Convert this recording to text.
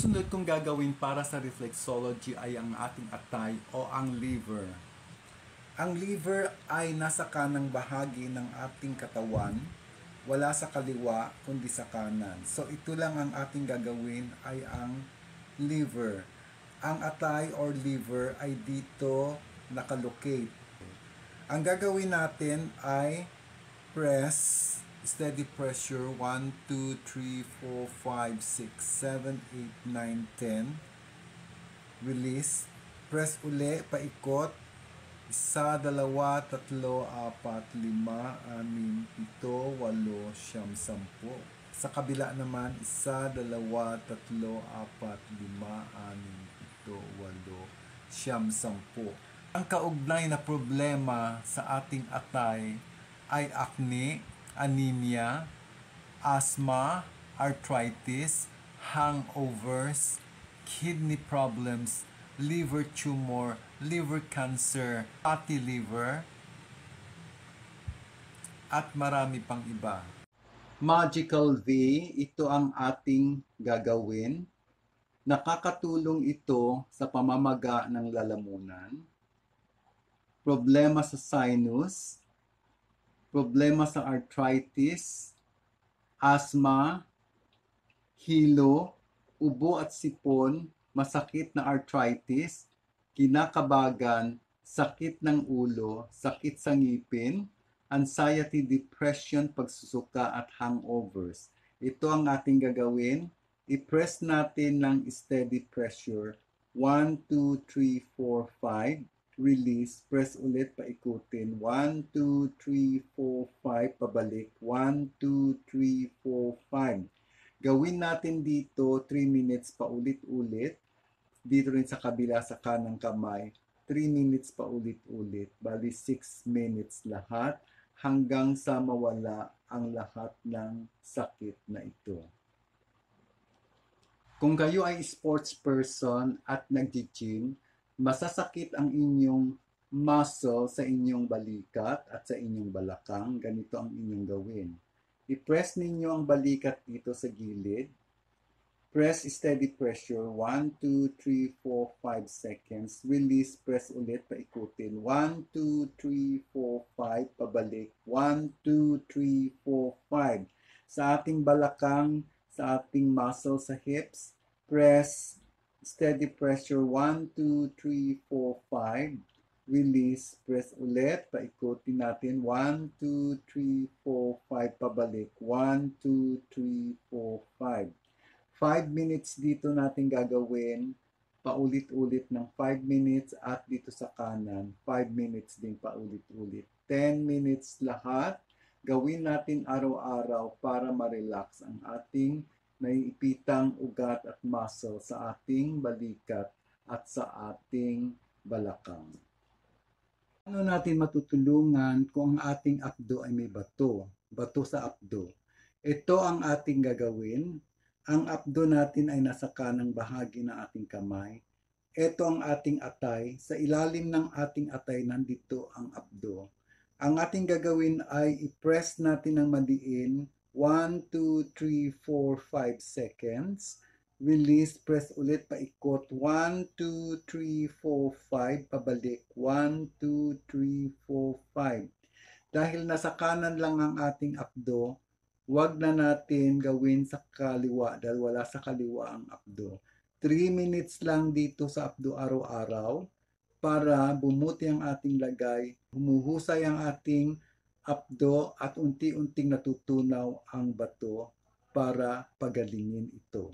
susunod kong gagawin para sa reflexology ay ang ating atay o ang liver. Ang liver ay nasa kanang bahagi ng ating katawan, wala sa kaliwa kundi sa kanan. So ito lang ang ating gagawin ay ang liver. Ang atay or liver ay dito nakalocate. Ang gagawin natin ay press, steady pressure, 1, 2, 3, 4, 5, 6, 7, 8, 9, 10. Release. Press uli, paikot. 1, 2, 3, 4, 5, 6, 7, 8, 9, 10. Sa kabila naman, 1, 2, 3, 4, 5, 6, 7, 8, 9, 10. Ang kaugnay na problema sa ating atay ay acne, anemia, asthma, arthritis, hangovers, kidney problems, liver tumor, liver cancer, fatty liver, at marami pang iba. Magical V, ito ang ating gagawin. Nakakatulong ito sa pamamaga ng lalamunan, problema sa sinus, problema sa arthritis, asthma, hilo, ubo at sipon, masakit na arthritis, kinakabagan, sakit ng ulo, sakit sa ngipin, anxiety, depression, pagsusuka at hangovers. Ito ang ating gagawin. I-press natin ng steady pressure. 1, 2, 3, 4, 5. Release. Press ulit, paikutin. 1, 2, 3, 4, 5. Pabalik. 1, 2, 3, 4, 5. Gawin natin dito 3 minutes paulit-ulit. Dito rin sa kabila sa kanang kamay. 3 minutes paulit-ulit. Bali 6 minutes lahat hanggang sa mawala ang lahat ng sakit na ito. Kung kayo ay sports person at nag-gym, masasakit ang inyong muscle sa inyong balikat at sa inyong balakang. Ganito ang inyong gawin. I-press ninyo ang balikat dito sa gilid. Press steady pressure. 1, 2, 3, 4, 5 seconds. Release. Press ulit. Paikutin. 1, 2, 3, 4, 5. Pabalik. 1, 2, 3, 4, 5. Sa ating balakang, sa ating muscle sa hips, press steady pressure. 1, 2, 3, 4, 5. Release. Press ulit. Paikutin natin. 1, 2, 3, 4, 5. Pabalik. 1, 2, 3, 4, 5. 5 minutes dito natin gagawin. Paulit-ulit ng 5 minutes at dito sa kanan, 5 minutes din paulit-ulit. 10 minutes lahat. Gawin natin araw-araw para ma-relax ang ating naiipitang ugat at muscle sa ating balikat at sa ating balakang. Ano natin matutulungan kung ang ating abdo ay may bato? Bato sa abdo. Ito ang ating gagawin. Ang abdo natin ay nasa kanang bahagi ng ating kamay. Ito ang ating atay. Sa ilalim ng ating atay, nandito ang abdo. Ang ating gagawin ay i-press natin ng madiin. 1, 2, 3, 4, 5 seconds. Release, press ulit, paikot. 1, 2, 3, 4, 5. Pabalik. 1, 2, 3, 4, 5. Dahil nasa kanan lang ang ating abdo, huwag na natin gawin sa kaliwa dahil wala sa kaliwa ang abdo. 3 minutes lang dito sa abdo araw-araw para bumuti ang ating lagay, humuhusay ang ating abdo at unti-unting natutunaw ang bato para pagalingin ito.